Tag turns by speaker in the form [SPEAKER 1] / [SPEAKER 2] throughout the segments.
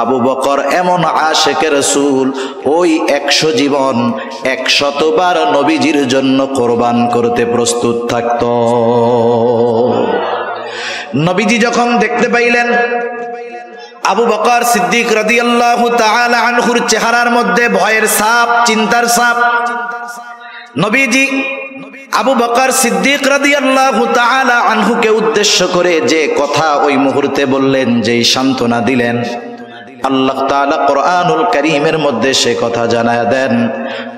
[SPEAKER 1] আবু বকর এমন আশেকে রাসূল, ওই 100 জীবন 100 বার নবীজির জন্য কোরবান করতে প্রস্তুত থাকত। নবীজি যখন দেখতে পাইলেন আবু বকর সিদ্দিক রাদিয়াল্লাহু তাআলা আনহুর চেহারার মধ্যে ভয়ের ছাপ, চিন্তার ছাপ, নবীজি আবু বকর সিদ্দিক রাদিয়াল্লাহু তাআলা আনহুকে উদ্দেশ্য করে যে কথা ওই মুহূর্তে বললেন, যেই সান্ত্বনা দিলেন, আল্লাহ তাআলা কোরআনুল কারীমের মধ্যে সে কথা জানায় দেন।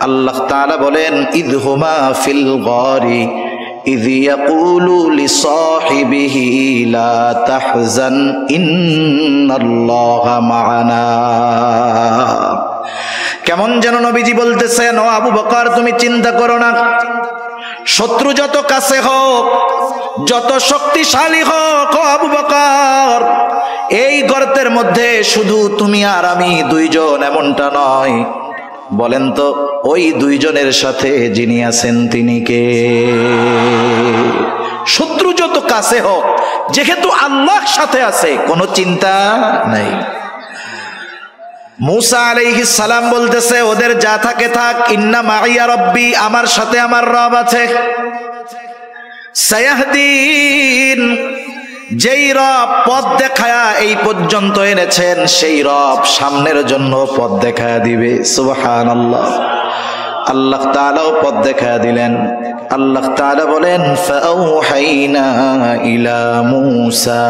[SPEAKER 1] আল্লাহ তাআলা বলেন, ইযহুমা ফিল গারি ইয ইয়াকুলু লিসাহিবিহি লা তাহজান ইন্নাল্লাহা মা'ানা। কেমন যেন নবীজি বলতেছেন, ও আবু বকর তুমি চিন্তা করো না, শত্রু যত কাছে হোক, যত শক্তিশালী হোক, ও আবু বকর এই গর্তের মধ্যে শুধু তুমি আর আমি দুইজন এমনটা নয়। বলেন তো ওই দুইজনের সাথে যিনি আছেন তিনি কে? শত্রু যত কাছে হোক, যেহেতু আল্লাহ সাথে আছে, কোনো চিন্তা নাই। মুসা আলাইহিস সালাম বলতেছে, ওদের যা থাকে থাক, ইন্না মাইয়া রব্বি, আমার সাথে আমার রব আছে। সায়াহদিন, যেই রব পথ দেখায়া এই পর্যন্ত এনেছেন, সেই রব সামনের জন্য পথ দেখায়া দিবে। সুবহানাল্লাহ। আল্লাহ তাআলাও পথ দেখায়া দিলেন। আল্লাহ তাআলা বলেন, ফাআওহাইনা ইলা মূসা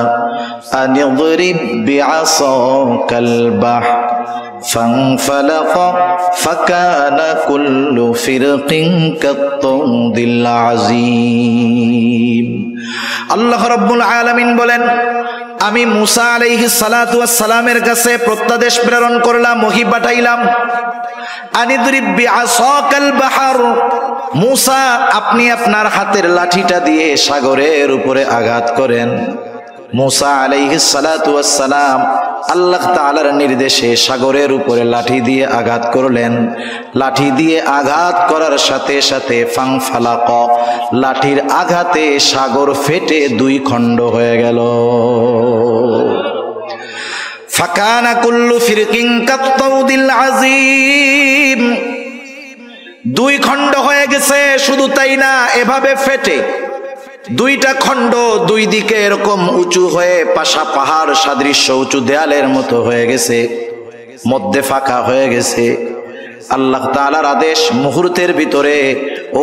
[SPEAKER 1] আন ইদরিব বিআসাকাল বাহর ফানফালাকা ফাকানা কুল্লু ফিরকিন কাত-তাউদিল আযীম। আল্লাহ রাব্বুল আলামিন বলেন, আমি মুসা আলাইহিস সালাতু ওয়াস সালামের কাছে প্রত্যাদেশ প্রেরণ করলাম, ওহী পাঠাইলাম, আনিদরিব বিআসাকাল বাহর, মুসা আপনি আপনার হাতের লাঠিটা দিয়ে সাগরের উপরে আঘাত করেন। মুসা আলাইহিস সালাতু ওয়াস সালাম আল্লাহ তাআলার নির্দেশে সাগরের উপরে লাঠি দিয়ে আঘাত করলেন। লাঠি দিয়ে আঘাত করার সাথে সাথে ফাংফালাক, লাঠির আঘাতে সাগর ফেটে 2 খণ্ড হয়ে গেল। ফাকানা কুল্লু ফিরকিন কাত-তাউদিল আযীম, 2 খণ্ড হয়ে গেছে। শুধু তাই না, এভাবে ফেটে 2টা খণ্ড 2 দিকে এরকম উঁচু হয়ে পাশা পাহাড় সাদৃশ্য উঁচু দেয়ালের মতো হয়ে গেছে, মধ্যে ফাঁকা হয়ে গেছে। আল্লাহ তাআলার আদেশ, মুহূর্তের ভিতরে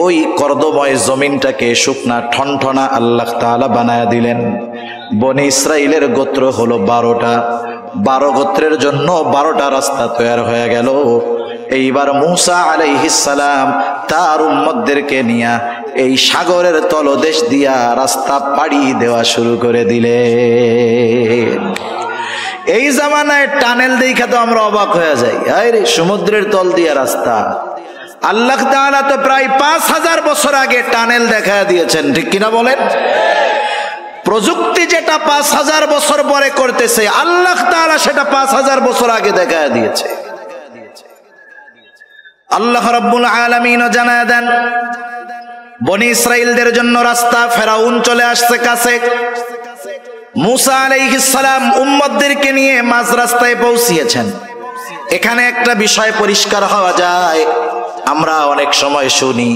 [SPEAKER 1] ওই কর্দময় জমিনটাকে শুকনা ঠনঠনা আল্লাহ তাআলা বানায়া দিলেন। বনি ইসরাইলের গোত্র হলো 12টা, 12 গোত্রের জন্য 12টা রাস্তা তৈরি হয়ে গেল। এইবার মুসা আলাইহিস সালাম তার উম্মতদেরকে নিয়ে এই সাগরের তলদেশ দিয়া রাস্তা পাড়ি দেওয়া শুরু করে দিলেন। এই জামানায় টানেল দেখা তো আমরা অবাক হয়ে যাই, আরে সমুদ্রের তল দিয়া রাস্তা। আল্লাহ তাআলা তো প্রায় 5000 বছর আগে টানেল দেখা দিয়েছেন, ঠিক কিনা বলেন? প্রযুক্তি যেটা 5000 বছর পরে করতেছে, আল্লাহ তাআলা সেটা 5000 বছর আগে দেখা দিয়েছে। আল্লাহ রাব্বুল আলামিনও জানায় দেন, বনি ইসরাইলদের জন্য রাস্তা, ফেরাউন চলে আসছে কাছে। মুসা আলাইহিস সালাম উম্মতদেরকে নিয়ে মাঝ রাস্তায় পৌঁছিয়েছেন। এখানে একটা বিষয় পরিষ্কার হওয়া যায়, আমরা অনেক সময় শুনি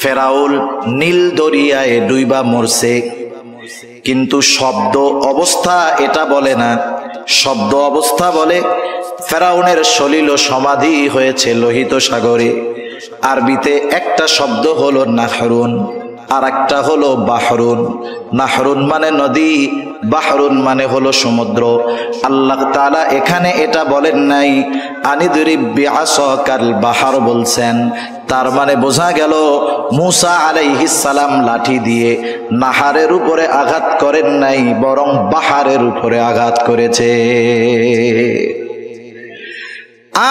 [SPEAKER 1] ফেরাউন নীল দরিয়ায় ডুইবা মরছে, কিন্তু শব্দ অবস্থা এটা বলে না। শব্দ অবস্থা বলে ফেরাউনের সলিল সমাধি হয়েছে লোহিত সাগরে। আরবিতে একটা শব্দ হলো নাহরুন, আর একটা হলো বাহরুন। নাহরুন মানে নদী, বাহরুন মানে হলো সমুদ্র। আল্লাহ তাআলা এখানে এটা বলেন নাই, আনিদরিব বিআসাকাল বাহর বলছেন। তার মানে বোঝা গেল মুসা আলাইহিস সালাম লাঠি দিয়ে নাহারের উপরে আঘাত করেন নাই, বরং বাহারের উপরে আঘাত করেছে।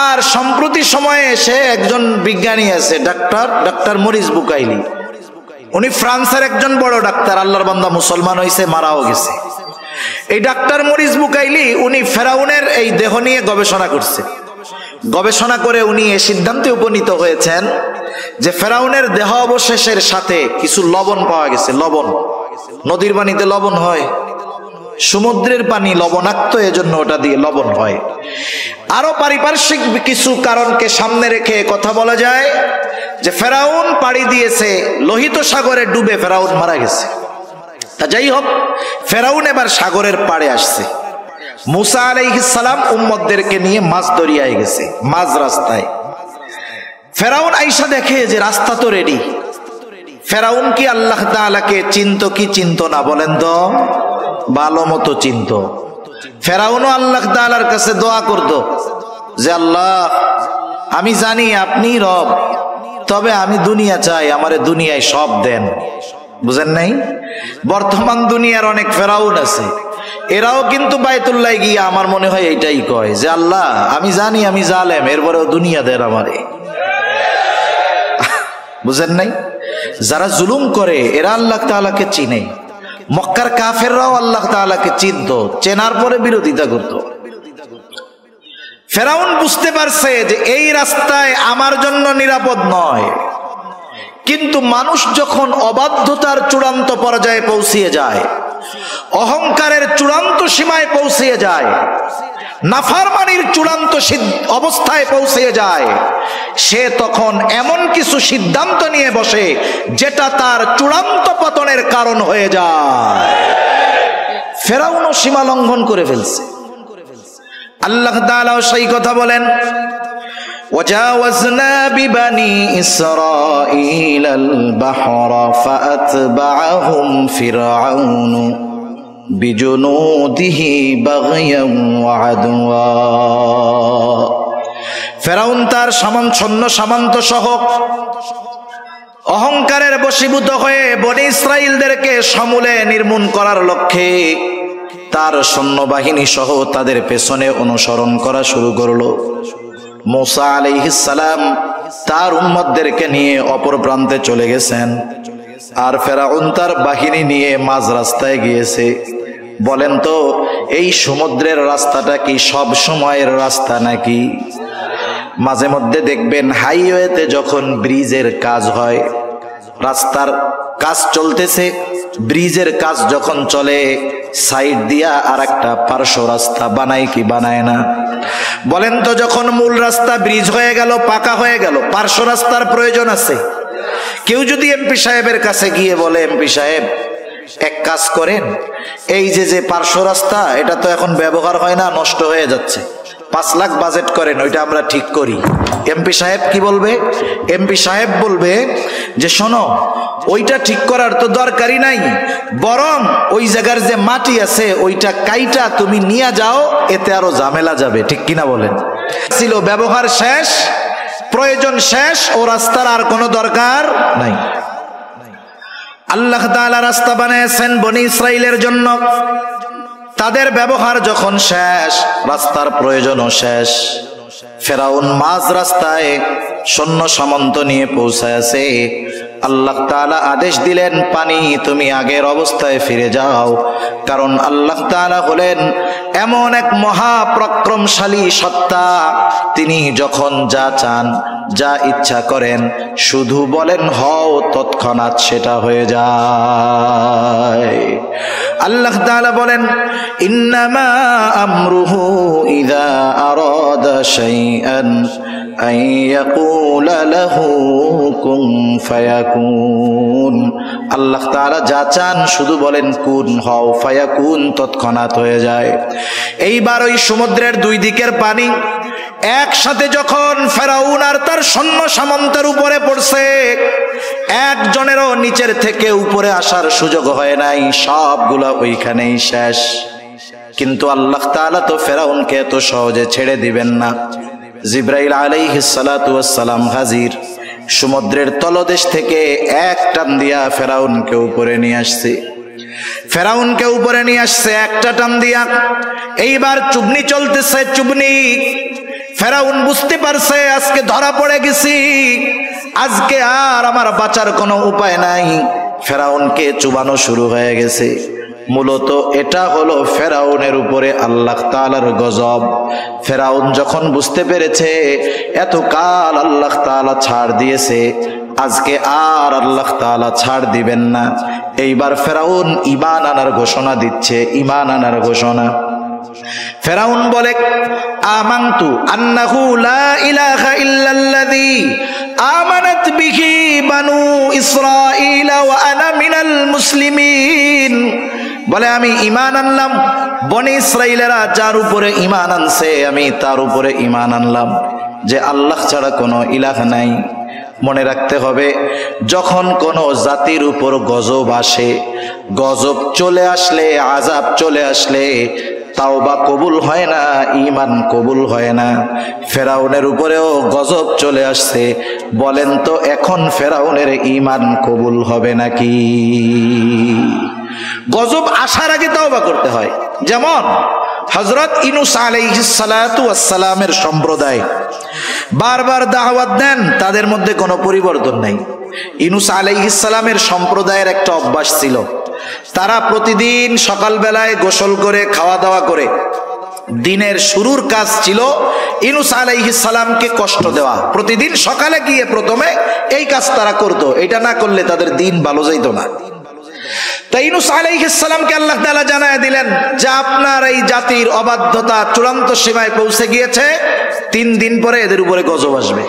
[SPEAKER 1] আর সম্প্রতি সময়ে সে একজন বিজ্ঞানী আছে, ডাক্তার মরিস বুকাইলি। উনি ফ্রান্সের একজন বড় ডাক্তার, আল্লাহর বান্দা, মুসলমান হয়েছে, মারাও গেছে। এই ডাক্তার মরিস বুকাইলি উনি ফেরাউনের এই দেহ নিয়ে গবেষণা করছে। গবেষণা করে উনি এই সিদ্ধান্তে উপনীত হয়েছেন যে ফেরাউনের দেহ অবশেষের সাথে কিছু লবণ পাওয়া গেছে। লবণ, নদীর পানিতে লবণ হয়, সমুদ্রের পানি লবণাক্ত, এজন্য ওটা দিয়ে লবণ হয়। আরো পারিপার্শ্বিক কিছু কারণকে সামনে রেখে কথা বলা যায় যে ফেরাউন পাড়ি দিয়েছে লোহিত সাগরে, ডুবে ফেরাউন মারা গেছে। তা যাই হোক, ফেরাউন এবার সাগরের পাড়ে আসছে। মুসা আলাইহিস সালাম উম্মতদেরকে নিয়ে মাছ দরিয়ায় গেছে, মাঝ রাস্তায়। ফেরাউন আইসা দেখে যে রাস্তা তো রেডি। ফেরাউন কি আল্লাহ তাআলাকে চিনত কি চিনত না বলেন তো? ভালো মতো চিনত। ফেরাউনও আল্লাহ তাআলার কাছে দোয়া করত যে আল্লাহ, আমি জানি আপনি রব, তবে আমি দুনিয়া চাই, আমারে দুনিয়ায় সব দেন। বুঝেন নাই? বর্তমান দুনিয়ার অনেক ফেরাউন আছে, এরাও কিন্তু বায়তুল্লাহ গিয়ে আমার মনে হয় এইটাই কয় যে আল্লাহ, আমি জানি আমি জালেম, এরপরেও দুনিয়া দেন আমারে। বুঝেন নাই? যারা জুলুম করে এরা আল্লাহ তাআলাকে চিনে। মক্কার কাফেররাও আল্লাহ তাআলাকে চিনত, চেনার পরে বিরোধিতা করত। ফেরাউন বুঝতে পারছে যে এই রাস্তায় আমার জন্য নিরাপদ নয়। কিন্তু মানুষ যখন অবাধ্যতার চূড়ান্ত পর্যায়ে পৌঁছিয়ে যায়, অহংকারের চূড়ান্ত সীমায় পৌঁছিয়ে যায়, নাফরমানির চূড়ান্ত অবস্থায় পৌঁছিয়ে যায়, সে তখন এমন কিছু সিদ্ধান্ত নিয়ে বসে যেটা তার চূড়ান্ত পতনের কারণ হয়ে যায়। ফেরাউনও সীমা লঙ্ঘন করে ফেলছে। আল্লাহ তাআলা সেই কথা বলেন, وجاوزنا ببني إسرائيل البحر فأتبعهم فرعون بجنوده بغيا وعدوا। ফেরাউন তার সৈন্য সামন্ত সহ অহংকারের বশীভূত হয়ে বনি ইসরাইলদেরকে সমূলে নির্মূল করার লক্ষ্যে তার সৈন্যবাহিনী সহ তাদের পেছনে অনুসরণ করা শুরু করলো। মুসা আলাইহিস সালাম তার উম্মতদেরকে নিয়ে অপর প্রান্তে চলে গেছেন, আর ফেরাউন তার বাহিনী নিয়ে মাঝ রাস্তায় গিয়েছে। বলেন তো, এই সমুদ্রের রাস্তাটা কি সব সময়ের রাস্তা নাকি? মাঝে মধ্যে দেখবেন হাইওয়েতে যখন ব্রিজের কাজ হয়, রাস্তার কাজ চলতেছে, ব্রিজের কাজ যখন চলে, সাইড দিয়া আর একটা পার্শ্ব রাস্তা বানায় কি বানায় না? বলেন তো, যখন মূল রাস্তা ব্রিজ হয়ে গেল, পাকা হয়ে গেল, পার্শ্ব রাস্তার প্রয়োজন আছে? কেউ যদি এমপি সাহেবের কাছে গিয়ে বলে, এমপি সাহেব এক কাজ করেন, এই যে পার্শ্ব রাস্তা এটা তো এখন ব্যবহার হয় না, নষ্ট হয়ে যাচ্ছে, 5 লাখ বাজেট করেন, ওইটা আমরা ঠিক করি। এমপি সাহেব কি বলবে? এমপি সাহেব বলবে যে শোনো, ওইটা ঠিক করার তো দরকারই নাই, বরং ওই জায়গার যে মাটি আছে ওইটা কাইটা তুমি নিয়ে যাও, এতে আরো ঝামেলা যাবে। ঠিক কিনা বলেন? ছিল ব্যবহার শেষ, প্রয়োজন শেষ, ও রাস্তার আর কোনো দরকার নাই। আল্লাহ তাআলা রাস্তা বানিয়েছেন বনি ইসরাইলের জন্য, তাদের ব্যবহার যখন শেষ, রাস্তার প্রয়োজনও শেষ। ফেরাউন মাঝ রাস্তায় সৈন্য সামন্ত নিয়ে পৌঁছায়ছে। আল্লাহ তাআলা আদেশ দিলেন, পানি তুমি আগের অবস্থায় ফিরে যাও, কারণ আল্লাহ তাআলা হলেন এমন এক মহাপরাক্রমশালী সত্তা, তিনি যখন যা চান, যা ইচ্ছা করেন, শুধু বলেন হও, তৎক্ষণাৎ সেটা হয়ে যায়। আল্লাহ তাআলা বলেন, ইন্নামা আমরুহু ইযা আরাদা শাইআন আন ইয়াকুলা লাহু কুন ফায়াকুন। আল্লাহ তাআলা যা চান শুধু বলেন কুন হও, ফায়াকুন তৎক্ষণাৎ হয়ে যায়। এইবার ওই সমুদ্রের দুই দিকের পানি একসাথে যখন ফেরাউন আর তার সৈন্য সামন্তের উপরে পড়ছে, একজনেরও নিচের থেকে উপরে আসার সুযোগ হয় নাই, সবগুলা ওইখানেই শেষ। কিন্তু আল্লাহ তাআলা তো ফেরাউনকে এত সহজে ছেড়ে দিবেন না। জিবরাইল আলাইহিস সালাতু ওয়াস সালাম হাজির, সমুদ্রের তলদেশ থেকে এক টান দিয়া ফেরাউনকে উপরে নিয়ে আসছে। ফেরাউনকে উপরে নিয়ে আসছে একটা টান দিয়া। এইবার চুবনি চলতেছে, চুবনি। ফেরাউন বুঝতে পারছে আজকে ধরা পড়ে গেছি, আজকে আর আমার বাঁচার কোনো উপায় নাই। ফেরাউনকে চুবানো শুরু হয়ে গেছে। মূলত এটা হলো ফেরাউনের উপরে আল্লাহ তাআলার গজব। ফেরাউন যখন বুঝতে পেরেছে এতকাল আল্লাহ তাআলা ছাড় দিয়েছে, আজকে আর আল্লাহ তাআলা ছাড় দিবেন না, এইবার ফেরাউন ঈমান আনার ঘোষণা দিচ্ছে, ঈমান আনার ঘোষণা। ফেরাউন বলে, আমানতু আন্নাহু লা ইলাহা ইল্লাল্লাযী আমানাত বিহি বানু ইসরাঈল ওয়া আনা মিনাল মুসলিমিন। বলে আমি ঈমান আনলাম, বনি ইসরাঈলেরা যার উপরে ঈমান আনছে আমি তার উপরে ঈমান আনলাম যে আল্লাহ ছাড়া কোনো ইলাহ নাই। মনে রাখতে হবে, যখন কোনো জাতির উপর গজব আসে, গজব চলে আসলে, আযাব চলে আসলে তাওবা কবুল হয় না, ঈমান কবুল হয় না। ফেরাউনের উপরেও গজব চলে আসছে, বলেন তো এখন ফেরাউনের ঈমান কবুল হবে নাকি? গজব আসার আগে তাওবা করতে হয়। যেমন হযরত ইউনূস আলাইহিস সালাতু ওয়াস সালামের সম্প্রদায় বারবার দাওয়াত দেন, তাদের মধ্যে কোনো পরিবর্তন নাই। ইউনূস আলাইহিস সালামের সম্প্রদায়ের একটা অভ্যাস ছিল, তারা প্রতিদিন সকালবেলায় গোসল করে খাওয়া দাওয়া করে দিনের শুরুর কাজ ছিল ইউনূস আলাইহিস সালামকে কষ্ট দেওয়া। প্রতিদিন সকালে গিয়ে প্রথমে এই কাজ তারা করত, এটা না করলে তাদের দিন ভালো যাইত না। তাই ইউনূস আলাইহিস সালামকে আল্লাহ তাআলা জানায় দিলেন যে আপনার এই জাতির অবাধ্যতা চূড়ান্ত সীমায় পৌঁছে গিয়েছে, 3 দিন পরে এদের উপরে গজব আসবে।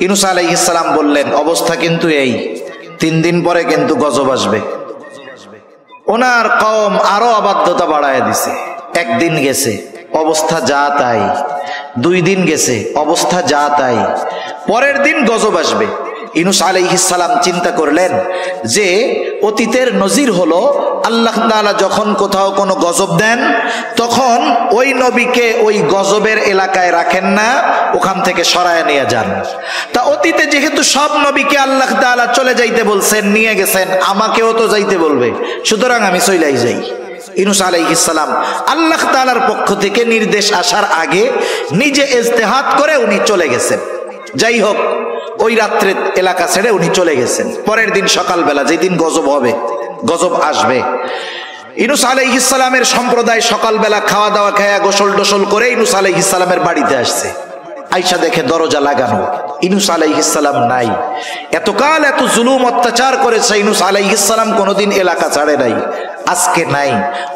[SPEAKER 1] ইউনূস আলাইহিস সালাম বললেন, অবস্থা কিন্তু এই, 3 দিন পরে কিন্তু গজব আসবে। ওনার কওম আরো অবাধ্যতা বাড়ায় দিছে। 1 দিন গেছে, অবস্থা যা তাই। 2 দিন গেছে, অবস্থা যা তাই। পরের দিন গজব আসবে। ইউনূস আলাইহিস সালাম চিন্তা করলেন যে অতীতের নজির হলো আল্লাহ তাআলা যখন কোথাও কোনো গজব দেন তখন ওই নবীকে ওই গজবের এলাকায় রাখেন না, ওখান থেকে সরায় নিয়ে যান। তা অতীতে যেহেতু সব নবীকে আল্লাহ তাআলা চলে যাইতে বলছেন, নিয়ে গেছেন, আমাকেও তো যাইতে বলবে, সুতরাং আমি চলেই যাই। ইউনূস আলাইহিস সালাম আল্লাহ তাআলার পক্ষ থেকে নির্দেশ আসার আগে নিজে ইজতিহাদ করে উনি চলে গেছেন। যাই হোক, ওই রাত্রে এলাকা ছেড়ে উনি চলে গেছেন। পরের দিন সকালবেলা, যেদিন গজব হবে, গজব আসবে, ইউনূস আলাইহিস সালামের সম্প্রদায় সকালবেলা খাওয়া দাওয়া খায়া গোসল টোসল করে ইউনূস আলাইহিস সালামের বাড়িতে আসছে। আইসা দেখে দরজা লাগানো, ইউনূস আলাইহিস সালাম নাই। এতকাল এত জুলুম অত্যাচার করেছে ইউনূস আলাইহিস সালাম, কোনোদিন এলাকা ছাড়ে নাই, আজকে নাই।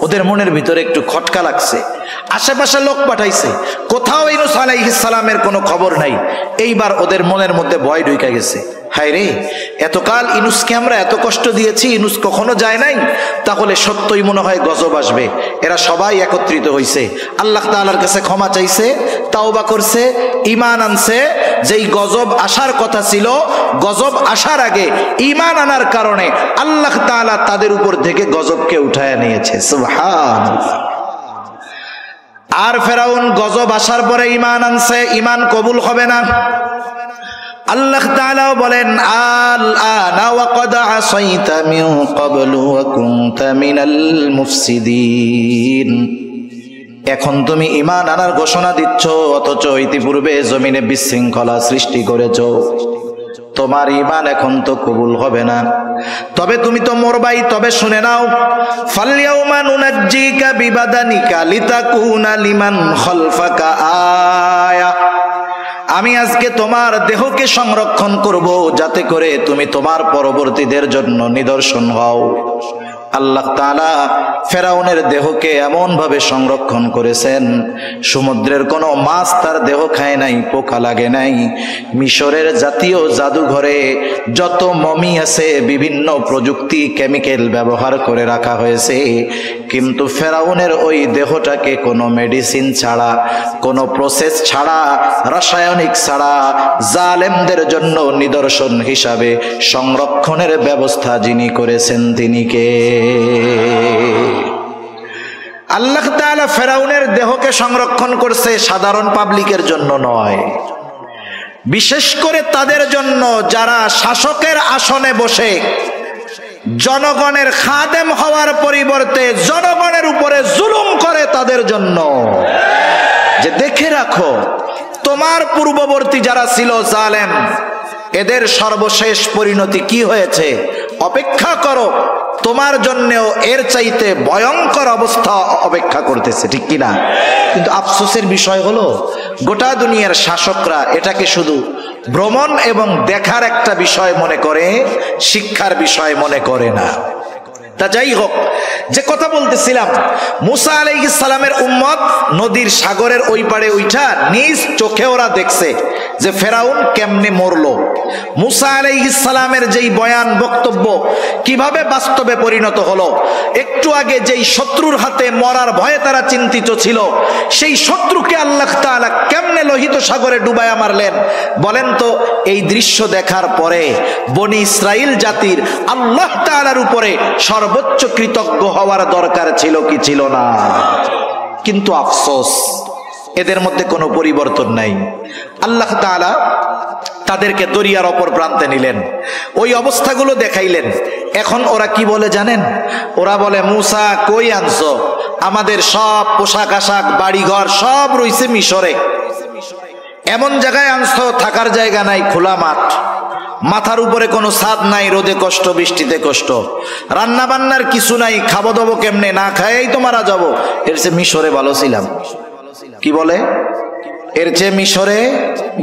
[SPEAKER 1] ওদের মনের ভিতরে একটু খটকা লাগছে। আশেপাশে লোক পাঠাইছে, কোথাও ইউনূস আলাইহিস সালামের কোনো খবর নাই। এইবার ওদের মনের মধ্যে ভয় ঢুকে গেছে, হায় রে, এতকাল ইউনূসকে আমরা এত কষ্ট দিয়েছি, ইউনূস কখনো যায় নাই, তাহলে সত্যই মনে হয় গজব আসবে। এরা সবাই একত্রিত হইছে, আল্লাহ তাআলার কাছে ক্ষমা চাইছে, তাওবা করছে, ঈমান আনছে। যেই গজব আসার কথা ছিল, গজব আসার আগে ঈমান আনার কারণে আল্লাহ তাআলা তাদের উপর থেকে গজবকে উঠায় নিয়েছে। সুবহানাল্লাহ। আর ফেরাউন গজব আসার পরে ঈমান আনছে, ঈমান কবুল হবে না। আল্লাহ তাআলা বলেন, আল আনা ওয়া ক্বাদ আসাইতা মিন ক্বাবলু ওয়া কুনতা মিনাল মুফসিদিন। এখন তুমি ঈমান আনার ঘোষণা দিচ্ছ, অথচ ইতিপূর্বে জমিনে বিশৃঙ্খলা সৃষ্টি করেছ। তোমার ঈমান এখন তো কবুল হবে না। তবে তুমি তো মরবাই, তবে শুনে নাও, ফালইয়াউমা নুনাজ্জিকা বিবাদানিকা লিতাকুনা লিমান খালফাকা আয়া। আমি আজকে তোমার দেহকে সংরক্ষণ করব, যাতে করে তুমি তোমার পরবর্তীদের জন্য নিদর্শন হও। আল্লাহ তাআলা ফেরাউনের দেহকে এমন ভাবে সংরক্ষণ করেছেন, সমুদ্রের কোনো মাছ তার দেহ খায় নাই, পোকা লাগে নাই। মিশরের জাতীয় জাদুঘরে যত মমি আছে বিভিন্ন প্রযুক্তি কেমিক্যাল ব্যবহার করে রাখা হয়েছে, কিন্তু ফেরাউনের ওই দেহটাকে কোনো মেডিসিন ছাড়া, কোনো প্রসেস ছাড়া, রাসায়নিক ছাড়া জালেমদের জন্য নিদর্শন হিসাবে সংরক্ষণের ব্যবস্থা যিনি করেছেন তিনি কে? আল্লাহ তাআলা ফেরাউনের দেহকে সংরক্ষণ করছে, সাধারণ পাবলিকের জন্য নয়, বিশেষ করে তাদের জন্য যারা শাসকের আসনে বসে জনগণের খাদেম হওয়ার পরিবর্তে জনগণের উপরে জুলুম করে, তাদের জন্য। যে দেখে রাখো, তোমার পূর্ববর্তী যারা ছিল জালেম, এদের সর্বশেষ পরিণতি কি হয়েছে, অপেক্ষা করো, তোমার জন্যও এর চাইতে ভয়ঙ্কর অবস্থা অপেক্ষা করতেছে, ঠিক কিনা? কিন্তু আফসোসের বিষয় হলো, গোটা দুনিয়ার শাসকরা এটাকে শুধু ভ্রমণ এবং দেখার একটা বিষয় মনে করে, শিক্ষার বিষয় মনে করে না। তা যাই হোক, যে কথা বলতেছিলাম, মুসা আলাইহিস সালামের উম্মত নদীর সাগরের ওই পারে উঠা নিজ চোখে ওরা দেখছে যে ফেরাউন কেমনে মরলো। মুসা আলাইহিস সালামের যেই বয়ান বক্তব্য কিভাবে বাস্তবে পরিণত হলো, একটু আগে যেই শত্রুর হাতে মরার ভয়ে তারা চিন্তিত ছিল, সেই শত্রুকে আল্লাহ তাআলা কেমনে লোহিত সাগরে ডুবায়া মারলেন বলেন তো। এই দৃশ্য দেখার পরে বনি ইসরাইল জাতির আল্লাহ তাআলার উপরে সর্বোচ্চ কৃতজ্ঞ হওয়ার দরকার ছিল কি ছিল না? কিন্তু আফসোস, এদের মধ্যে কোনো পরিবর্তন নাই। আল্লাহ তাআলা তাদেরকে দরিয়ার অপর প্রান্তে নিলেন, ওই অবস্থাগুলো দেখাইলেন। এখন ওরা কি বলে জানেন? ওরা বলে, মুসা কই আনছো? আমাদের সব পোশাক আশাক বাড়িঘর সব রইছে মিশরে, এমন জায়গায় আনছো থাকার জায়গা নাই, খোলা মাঠ, মাথার উপরে কোনো ছাদ নাই, রোদে কষ্ট বৃষ্টিতে কষ্ট, রান্না বান্নার কিছু নাই, খাবো দাবো কেমনে? না খাইয়াই তো মারা যাবো। এর চেয়ে মিশরে ভালো ছিলাম। কি বলে? এর চেয়ে মিশরে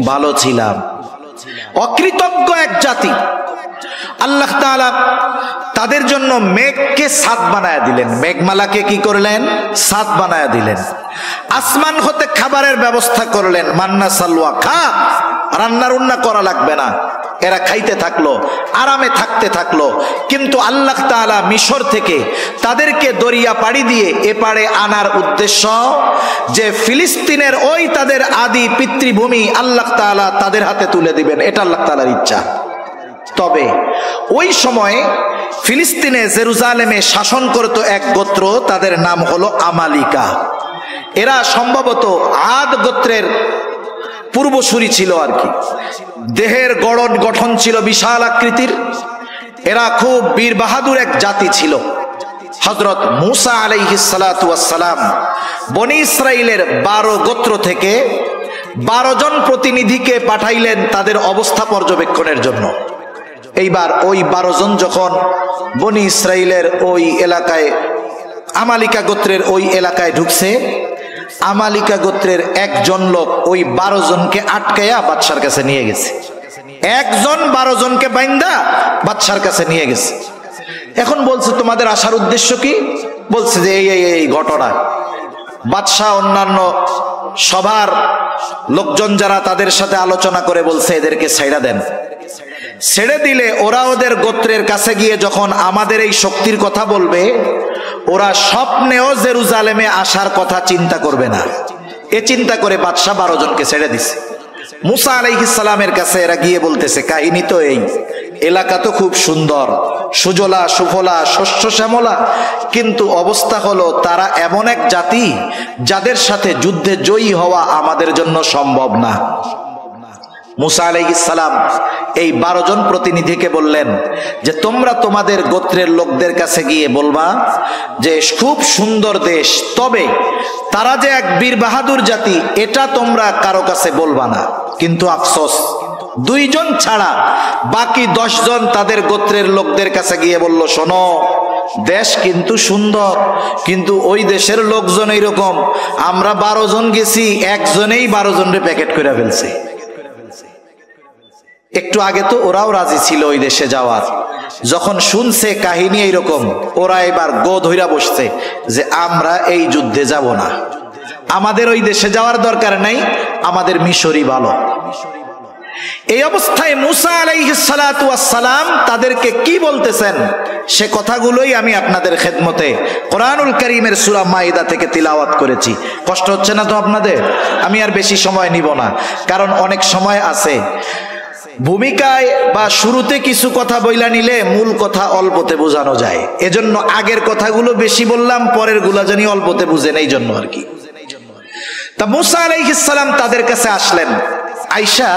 [SPEAKER 1] ভালো ছিলাম। অকৃতজ্ঞ এক জাতি। আল্লাহ তাআলা তাদের জন্য মেঘকে ছাদ বানায়া দিলেন, মেঘমালাকে কি করলেন? ছাদ বানায়া দিলেন। আসমান হতে খাবারের ব্যবস্থা করলেন, মান্না সালওয়া, খা, রান্না রুন্না করা লাগবে না। এরা খাইতে থাকলো, আরামে থাকতে থাকলো। কিন্তু আল্লাহ তাআলা মিশর থেকে তাদেরকে দরিয়া পাড়ি দিয়ে এপারে আনার উদ্দেশ্য যে ফিলিস্তিনের ওই তাদের আদি পিতৃভূমি আল্লাহ তাআলা তাদের হাতে তুলে দিবেন, এটা আল্লাহ তাআলার ইচ্ছা। তবে ওই সময় ফিলিস্তিনে জেরুজালেমে শাসন করত এক গোত্র, তাদের নাম হলো আমালিকা। এরা সম্ভবত আদ গোত্রের পূর্বসূরি ছিল আর কি। দেহের গঠন ছিল বিশাল আকৃতির। এরা খুব বীর বাহাদুর এক জাতি ছিল। হযরত মুসা আলাইহিস সালাতু ওয়াস সালাম বনি ইসরাইলের 12 গোত্র থেকে 12 জন প্রতিনিধিকে পাঠাইলেন তাদের অবস্থা পর্যবেক্ষণের জন্য। এইবার ওই 12 জন যখন বনি ইসরাইলের ওই এলাকায়, আমালিকা গোত্রের ওই এলাকায় ঢুকছে, আমালিকা গোত্রের একজন লোক ওই 12 জনকে আটকায়া বাদশার কাছে নিয়ে গেছে। একজন 12 জনকে বাইন্দা বাদশার কাছে নিয়ে গেছে। এখন বলছে, তোমাদের আসার উদ্দেশ্য কি? বলছে যে এই ঘটনা। বাদশাহ অন্যান্য সবার লোকজন যারা, তাদের সাথে আলোচনা করে বলছে এদেরকে ছাইড়া দেন। ছেড়ে দিলে ওরা ওদের গোত্রের কাছে গিয়ে যখন আমাদের এই শক্তির কথা বলবে, ওরা স্বপ্নেও জেরুজালেমে আসার কথা চিন্তা করবে না। এ চিন্তা করে বাদশাহ 12 জনকে ছেড়ে দিছে। মুসা আলাইহিস সালামের কাছে এরা গিয়ে বলতেছে, কাহিনী তো এই, এলাকা তো খুব সুন্দর, সুজলা সুফলা, শস্য শ্যামলা, কিন্তু অবস্থা হলো তারা এমন এক জাতি যাদের সাথে যুদ্ধে জয়ী হওয়া আমাদের জন্য সম্ভব না। মুসা আলাইহিস সালাম এই 12 জন প্রতিনিধিকে বললেন যে তোমরা তোমাদের গোত্রের লোকদের কাছে গিয়ে বলবা যে খুব সুন্দর দেশ, তবে তারা যে এক বীর বাহাদুর জাতি এটা তোমরা কারো কাছে বলবা না। কিন্তু আফসোস, 2 জন ছাড়া বাকি 10 জন তাদের গোত্রের লোকদের কাছে গিয়ে বলল, শোনো, দেশ কিন্তু সুন্দর, কিন্তু ওই দেশের লোকজন এইরকম, আমরা 12 জন গেছি, একজনেই 12 জনরে প্যাকেট করে ফেলছে। একটু আগে তো ওরাও রাজি ছিল ওই দেশে যাওয়ার, যখন শুনছে কাহিনী এইরকম, ওরা এবার গো ধইরা বসছে যে আমরা এই যুদ্ধে যাব না, আমাদের ওই দেশে যাওয়ার দরকার নাই, আমাদের মিশরই ভালো। এই অবস্থায় মুসা আলাইহিস সালাতু ওয়াস সালাম তাদেরকে কি বলতেছেন সে কথাগুলোই আমি আপনাদের খেদমতে কোরআনুল কারীমের সূরা মাইদা থেকে তিলাওয়াত করেছি। কষ্ট হচ্ছে না তো আপনাদের? আমি আর বেশি সময় নিব না, কারণ অনেক সময় আছে। ভূমিকায় বা শুরুতে কিছু কথা বইলা নিলে মূল কথা অল্পতে বোঝানো যায়, এজন্য আগের কথাগুলো বেশি বললাম, পরের গুলা জানি অল্পতে বুঝেন, এই জন্য আর কি। তা মুসা আলাইহিস সালাম তাদের কাছে আসলেন। আয়েশা,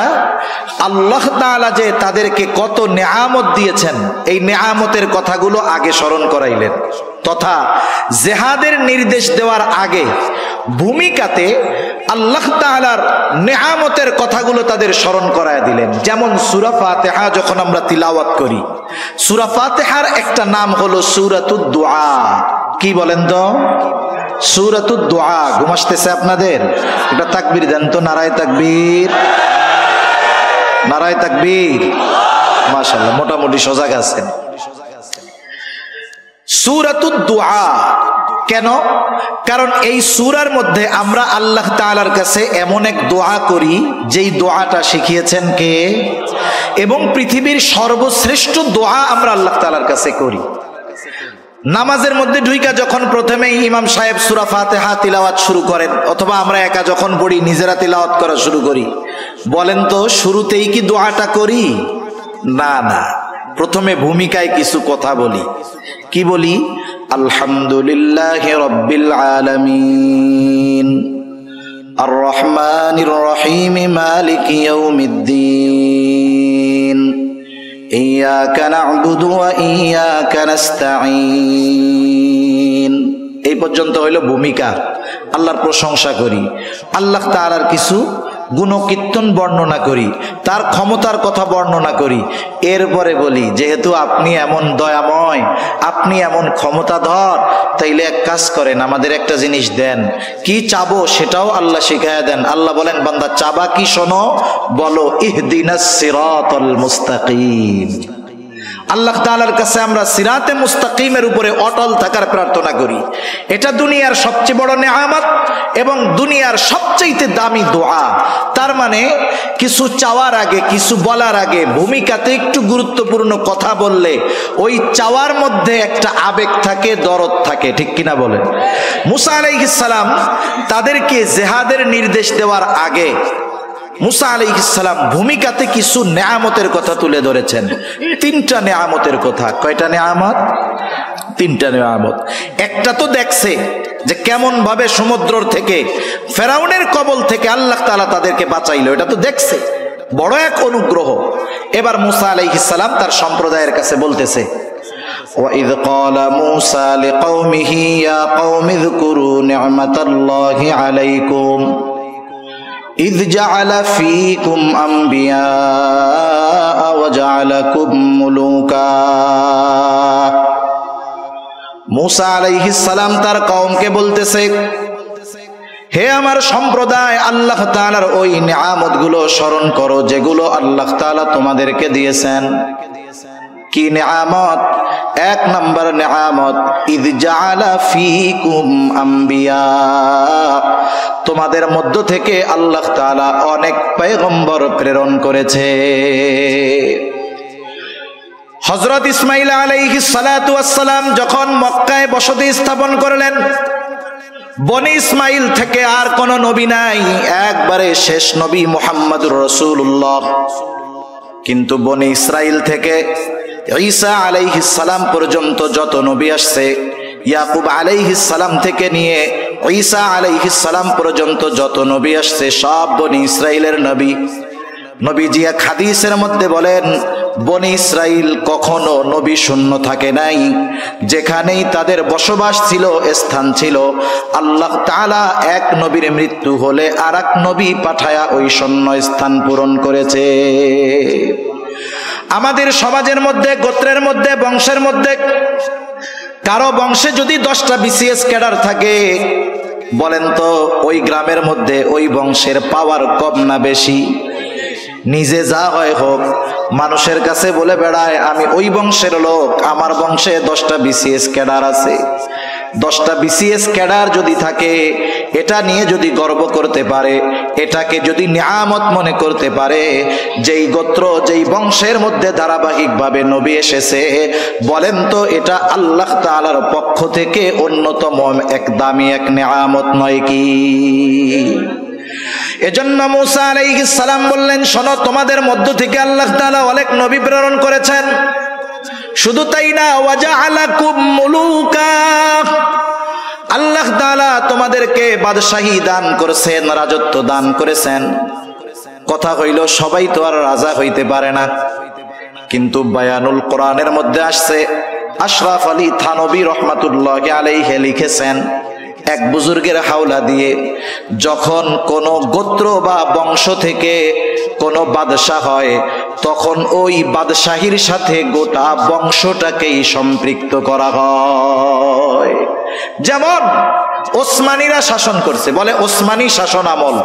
[SPEAKER 1] আল্লাহ তাআলা যে তাদেরকে কত নেয়ামত দিয়েছেন এই নেয়ামতের কথাগুলো আগে স্মরণ করাইলেন, তথা জিহাদের নির্দেশ দেওয়ার আগে ভূমিকাতে আল্লাহ তাআলার নেয়ামতের কথাগুলো তাদের স্মরণ করায় দিলেন। যেমন সূরা ফাতিহা যখন আমরা তিলাওয়াত করি, সূরা ফাতিহার একটা নাম হলো সূরাতুদ দুআ। কি বলেন তো? সূরাতুদ দুআ। ঘুম আসতেছে আপনাদের? এটা তাকবীর দেন তো, নারায়ে তাকবীর, নারায়ে তাকবীর। মাশাআল্লাহ, মোটামুটি সজাগ আছেন। সূরাতুদ দুআ। কেন? কারণ এই সূরার মধ্যে আমরা আল্লাহ তাআলার কাছে এমন এক দোয়া করি যেই দোয়াটা শিখিয়েছেন কে, এবং পৃথিবীর সর্বশ্রেষ্ঠ দোয়া আমরা আল্লাহ তাআলার কাছে করি। নামাজের মধ্যে ঢুইকা যখন প্রথমেই ইমাম সাহেব সূরা ফাতিহা তিলাওয়াত শুরু করেন, অথবা আমরা একা যখন পড়ি নিজেরা তিলাওয়াত করা শুরু করি, বলেন তো শুরুতেই কি দোয়াটা করি? না না, প্রথমে ভূমিকায় কিছু কথা বলি। কি বলি? আলহামদুলিল্লাহি রাব্বিল আলামিন আর রহমানির রহিম মালিকি ইয়াউমিদ্দিন ইয়্যাকা না'বুদু ওয়া ইয়্যাকা নাস্তাঈন। এই পর্যন্ত হইল ভূমিকা। আল্লাহর প্রশংসা করি, আল্লাহ তাআলার কিছু গুণকীর্তন বর্ণনা করি, তার ক্ষমতার কথা বর্ণনা করি। এরপরে বলি যেহেতু আপনি এমন দয়াময়, আপনি এমন ক্ষমতাধর, তাইলে এক কাজ করেন, আমাদের একটা জিনিস দেন। কি চাবো সেটাও আল্লাহ শিখায়া দেন। আল্লাহ বলেন, বান্দা চাবা কি শোনো, বলো ইহদিনাস সিরাতাল মুস্তাকিম। আল্লাহ তাআলার কাছে আমরা সিরাতে মুস্তাকিমের উপরে অটল থাকার প্রার্থনা করি। এটা দুনিয়ার সবচেয়ে বড় নেয়ামত এবং দুনিয়ার সবচেয়ে দামি দোয়া। তার মানে কিছু চাওয়ার আগে, কিছু বলার আগে ভূমিকাতে একটু গুরুত্বপূর্ণ কথা বললে ওই চাওয়ার মধ্যে একটা আবেগ থাকে, দরদ থাকে, ঠিক কিনা বলেন? মুসা আলাইহিস সালাম তাদেরকে জিহাদের নির্দেশ দেওয়ার আগে মুসা আলাইহিস সালাম ভূমিকাতে কিছু নেয়ামতের কথা তুলে ধরেছেন। 3টা নেয়ামতের কথা। কয়টা নেয়ামত? 3টা নেয়ামত। একটা তো দেখছে যে কেমন ভাবে সমুদ্র থেকে, ফেরাউনের কবল থেকে আল্লাহ তাআলা তাদেরকে বাঁচাইলো, এটা তো দেখছে, বড় এক অনুগ্রহ। এবার মুসা আলাইহিস সালাম তার সম্প্রদায়ের কাছে বলতেছে, وَإِذْ قَالَ مُوسَى لِقَوْمِهِ يَا قَوْمِ اذْكُرُوا نِعْمَةَ اللَّهِ عَلَيْكُمْ إذ جعل فيكم أنبياء وجعلكم ملوكا। মুসা আলাইহিস সালাম তার কওমকে বলতেছে, হে আমার সম্প্রদায়, আল্লাহ তাআলার ওই নিয়ামতগুলো স্মরণ করো যেগুলো আল্লাহ তাআলা তোমাদেরকে দিয়েছেন। কি নিয়ামত? 1 নম্বর নিয়ামত ইয জাআলা ফীকুম আম্বিয়া, তোমাদের মধ্য থেকে আল্লাহ তাআলা অনেক পয়গম্বর প্রেরণ করেছে। হযরত ইসমাঈল আলাইহিস সালাতু ওয়াস সালাম যখন মক্কায় বসতি স্থাপন করলেন, বনি ইসমাঈল থেকে আর কোন নবী নাই, একবারে শেষ নবী মুহাম্মদুর রাসূলুল্লাহ। কিন্তু বনি ইসরাইল থেকে ঈসা আলাইহিস সালাম পর্যন্ত যত নবী আসছে, ইয়াকুব আলাইহিস সালাম থেকে নিয়ে ঈসা আলাইহিস সালাম পর্যন্ত যত নবী আসছে, সব বনি ইসরাইলের নবী। নবীজি এক হাদিসের মধ্যে বলেন, বনি ইসরাইল কখনো নবী শূন্য থাকে নাই। যেখানেই তাদের বসবাস ছিল, স্থান ছিল, আল্লাহ তাআলা এক নবীর মৃত্যু হলে আরেক নবী পাঠায়া ওই শূন্য স্থান পূরণ করেছে। আমাদের সমাজের মধ্যে, গোত্রের মধ্যে, বংশের মধ্যে কারো বংশে যদি 10টা বিসিএস ক্যাডার থাকে, বলেন তো ওই গ্রামের মধ্যে ওই বংশের পাওয়ার কম না বেশি? নিজে যা হয় হোক, মানুষের কাছে বলে বেড়ায় আমি ওই বংশের লোক, আমার বংশে 10টা বিসিএস ক্যাডার আছে। 10টা বিসিএস ক্যাডার যদি থাকে, এটা নিয়ে যদি গর্ব করতে পারে, এটাকে যদি নিয়ামত মনে করতে পারে, যেই গোত্র, যেই বংশের মধ্যে ধারাবাহিকভাবে নবী এসেছে, বলেন তো এটা আল্লাহ তাআলার পক্ষ থেকে অন্যতম এক দামি এক নিয়ামত নয় কি? এজন্য মুসা আলাইহিস সালাম বললেন, শোনো, তোমাদের মধ্য থেকে আল্লাহ তাআলা অনেক নবী প্রেরণ করেছেন। শুধু তাই না, ওয়াজআলাকুম মুলুকা, আল্লাহ তাআলা তোমাদেরকে বাদশাহী দান করেছেন, রাজত্ব দান করেছেন। কথা হইল সবাই তো আর রাজা হইতে পারে না, কিন্তু বায়ানুল কোরআনের মধ্যে আসছে, আশরাফ আলী থানবী রহমাতুল্লাহি আলাইহি লিখেছেন, এক বুজুর্গের হাওলা দিয়ে যখন কোন গোত্র বা বংশ থেকে কোন বাদশাহ হয়, তখন ওই বাদশাহীর সাথে গোটা বংশটাকেই সম্পৃক্ত করা হয়। যেমন ওসমানীরা শাসন করছে, বলে ওসমানী শাসন আমল,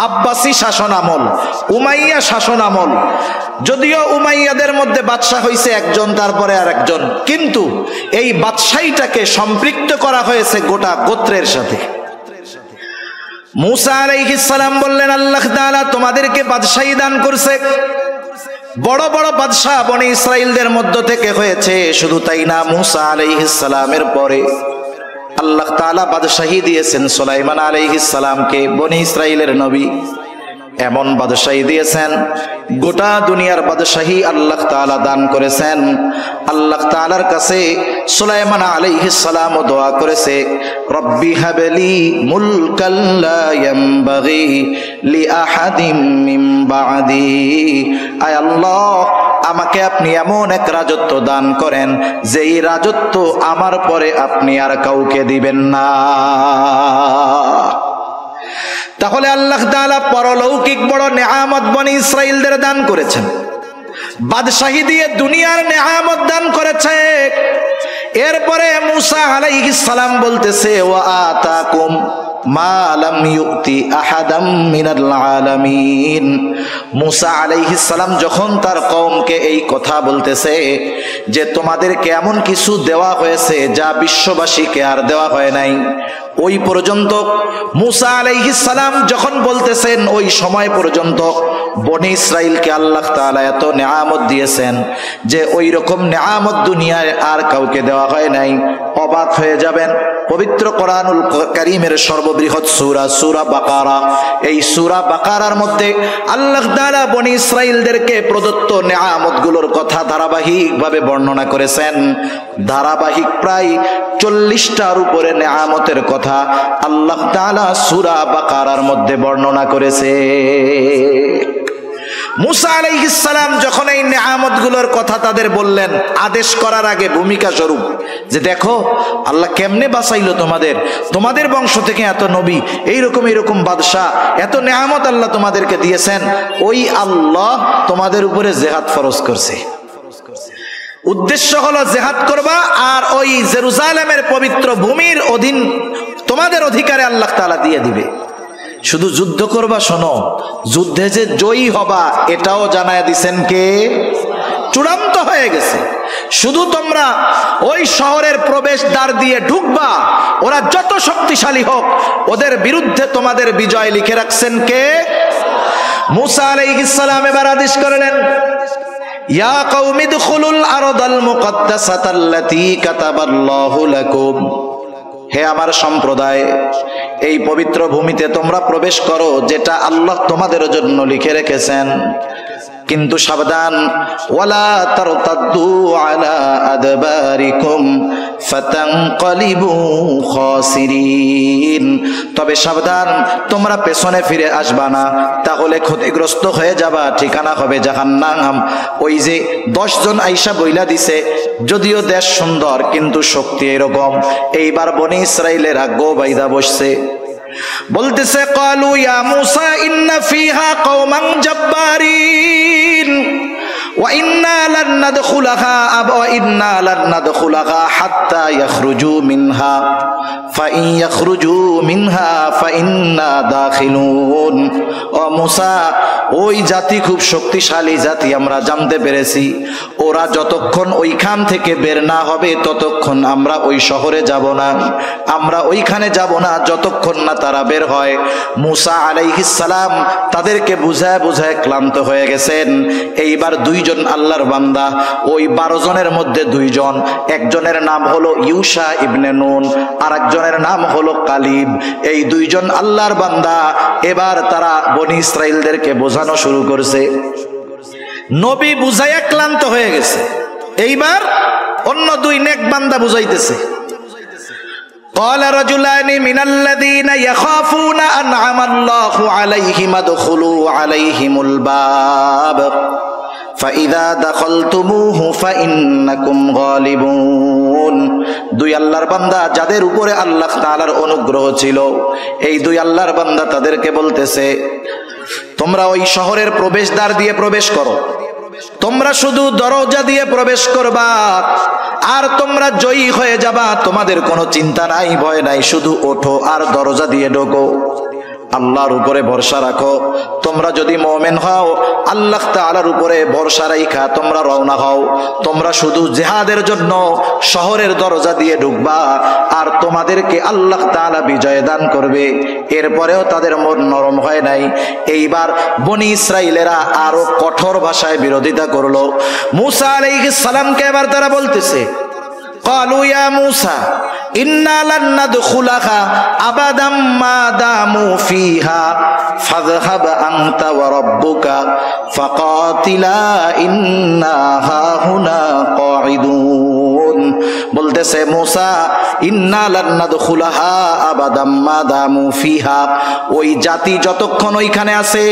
[SPEAKER 1] আব্বাসী শাসন আমল, উমাইয়া শাসন আমল, যদিও উমাইয়াদের মধ্যে বাদশাহ হইছে একজন, তারপরে আর একজন, কিন্তু এই বাদশাহীটাকে সম্পৃক্ত করা হয়েছে গোটা গোত্রের সাথে। মুসা আলাইহিস সালাম বললেন, আল্লাহ তাআলা তোমাদেরকে বাদশাহী দান করছে, বড় বড় বাদশাহ বনি ইসরাইলদের মধ্য থেকে হয়েছে। শুধু তাই না, মুসা আলাইহিস সালামের পরে আল্লাহ তাআলা বাদশাহী দিয়েছেন সুলাইমান আলাইহিস সালামকে, বনি ইসরাইলের নবী। এমন বাদশাহী দিয়েছেন, গোটা দুনিয়ার বাদশাহী আল্লাহ তাআলা দান করেছেন। আল্লাহ তাআলার কাছে সুলাইমান আলাইহিস সালাম দোয়া করেছে, রব্বি হাবলি মুলকাল লা ইয়ামবাগি লিআহাদিম মিন বাদি। আয় আল্লাহ, আমাকে আপনি এমন এক রাজত্ব দান করেন যেই রাজত্ব আমার পরে আপনি আর কাউকে দিবেন না। তাহলে আল্লাহ তাআলা পরলৌকিক বড় নেয়ামত বনি ইসরাইলদের দান করেছেন, বাদশাহী দিয়ে দুনিয়ার নেয়ামত দান করেছে। এরপরে মুসা আলাইহিস সালাম বলতেছে, ওয়া আতাকুম মা লাম ইউতি আহাদাম মিনাল আলামিন। মুসা আলাইহিস সালাম যখন তার কওমকে এই কথা বলতেছে যে তোমাদেরকে এমন কিছু দেওয়া হয়েছে যা বিশ্ববাসীকে আর দেওয়া হয় নাই, ওই পর্যন্ত মুসা আলাইহিস সালাম যখন বলতেছেন, ওই সময় পর্যন্ত বনি ইসরাইলকে আল্লাহ তাআলা এত নেয়ামত দিয়েছেন যে ওই রকম নেয়ামত দুনিয়ায় আর কাউকে দেওয়া হয় নাই। অবাক হয়ে যাবেন, পবিত্র কোরআনুল কারীমের সর্ববৃহৎ সূরা, সূরা বাকারা, এই সূরা বাকারার মধ্যে আল্লাহ তাআলা বনি ইসরাইলদেরকে প্রদত্ত নেয়ামতগুলোর কথা ধারাবাহিকভাবে বর্ণনা করেছেন। ধারাবাহিক প্রায় 40টার উপরে নেয়ামতের কথা আল্লাহ তাআলা সূরা বাকারার মধ্যে বর্ণনা করেছে। মুসা আলাইহিস সালাম যখন এই নেয়ামতগুলোর কথা তাদের বললেন, আদেশ করার আগে ভূমিকা স্বরূপ, যে দেখো আল্লাহ কেমনে বাঁচাইলো তোমাদের বংশ থেকে এত নবী, এইরকম বাদশাহ, এত নেয়ামত আল্লাহ তোমাদেরকে দিয়েছেন। ওই আল্লাহ তোমাদের উপরে জিহাদ ফরজ করছে। উদ্দেশ্য হলো জিহাদ করবা, আর ওই জেরুজালেমের পবিত্র ভূমির অধীন তোমাদের অধিকারে আল্লাহ তাআলা দিয়ে দিবে। শুধু যুদ্ধ করবা, শোনো, যুদ্ধে যে জয়ী হবা এটাও জানায় দিছেন কে? চূড়ান্ত হয়ে গেছে। শুধু তোমরা ওই শহরের প্রবেশ দ্বার দিয়ে ঢুকবা, ওরা যত শক্তিশালী হোক ওদের বিরুদ্ধে তোমাদের বিজয় লিখে রাখছেন কে? মুসা আলাইহিস সালাম এবার আদেশ করলেন, ইয়া কওমি দুখুলুল আরদাল মুকদ্দাসাতাল্লাতী কাতাবাল্লাহু লাকুম। হে আমার সম্প্রদায়, এই পবিত্র ভূমিতে তোমরা প্রবেশ করো যেটা আল্লাহ তোমাদের জন্য লিখে রেখেছেন। কিন্তু সাবধান, ওয়ালা তারতাদ্দু আলা আদবারিকুম ফাতানকালিবু খাসিরিন। তবে সাবধান, তোমরা পেছনে ফিরে আসবা না, তাহলে ক্ষতিগ্রস্ত হয়ে যাবা, ঠিকানা হবে জাহান্নাম। ওই যে 10 জন আইসা বইলা দিছে, যদিও দেশ সুন্দর কিন্তু শক্তি এরকম। এইবার বনি ইসরাইলেরা গো বাইদা বসছে, বলতেছে, ক্বালু ইয়া মূসা ইন্না ফিহা কওমান জাব্বারিন ওয়া ইন্না লান নাদখুলাহা হাত্তা ইয়াখরুজু মিনহা ফাইন ইয়াখরুজু মিনহা ফাইন্না দাখিলুন। ও মূসা, ওই জাতি খুব শক্তিশালী জাতি, আমরা জানতে পেরেছি। ওরা যতক্ষণ ওইখান থেকে বের না হবে ততক্ষণ আমরা ওই শহরে যাব না, আমরা ওইখানে যাব না যতক্ষণ না তারা বের হয়। মূসা আলাইহিস সালাম তাদেরকে বুঝায় ক্লান্ত হয়ে গেছেন। এইবার 2 জন আল্লাহর বান্দা, ওই 12 জনের মধ্যে 2 জন, একজনের নাম হলো ইউশা ইবনে নুন, আর একজনের নাম হলো কালিব। এই 2 জন আল্লাহর বান্দা এবার তারা বনি ইসরাইলদেরকে বোঝানো শুরু করছে। নবী বুঝাইয়া ক্লান্ত হয়ে গেছে, এইবার অন্য 2 নেক বান্দা বুঝাইতেছে। قال رجلان من الذين يخافون أنعم الله عليهم ادخلوا عليهم الباب فإذا دخلتموه فإنكم غالبون। 2 আল্লাহর বান্দা যাদের উপরে আল্লাহ তাআলার অনুগ্রহ ছিল, এই 2 আল্লাহর বান্দা তাদেরকে বলতেছে, তোমরা ওই শহরের প্রবেশদ্বার দিয়ে প্রবেশ করো, তোমরা শুধু দরজা দিয়ে প্রবেশ করবা, আর তোমরা জয়ী হয়ে যাবা, তোমাদের কোনো চিন্তা নাই, ভয় নাই, শুধু ওঠো আর দরজা দিয়ে ঢোকো। আল্লাহর উপরে ভরসা রাখো। তোমরা যদি মুমিন হও, আল্লাহ তাআলার উপরে ভরসা রাখা তোমরা রওনা হও। তোমরা শুধু জিহাদের জন্য শহরের দরজা দিয়ে ঢুকবা, আর তোমাদেরকে আল্লাহ তাআলা বিজয় দান করবে। এরপরেও তাদের মন নরম হয় নাই। এইবার বনি ইসরাইলেরা আরো কঠোর ভাষায় বিরোধিতা করলো। মূসা আলাইহিস সালামকে এবার তারা বলতেছে, ক্বালু ইয়া মূসা ইন্না লান নাদখুলাহা আবাদাম মা দামু ফিহা ফাযহাব আনতা ওয়া রাব্বুকা ফাকাতিলা ইন্না হাহুনা কাঈদুন। বলতেছে মূসা, ইন্না লান নাদখুলাহা আবাদাম মা দামু ফিহা, ওই জাতি যতক্ষণ ওইখানে আছে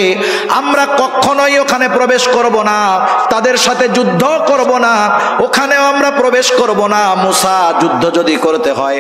[SPEAKER 1] আমরা কখনোই ওখানে প্রবেশ করব না, তাদের সাথে যুদ্ধ করব না, ওখানেও আমরা প্রবেশ করব না। মূসা, যুদ্ধ যদি করতে হয়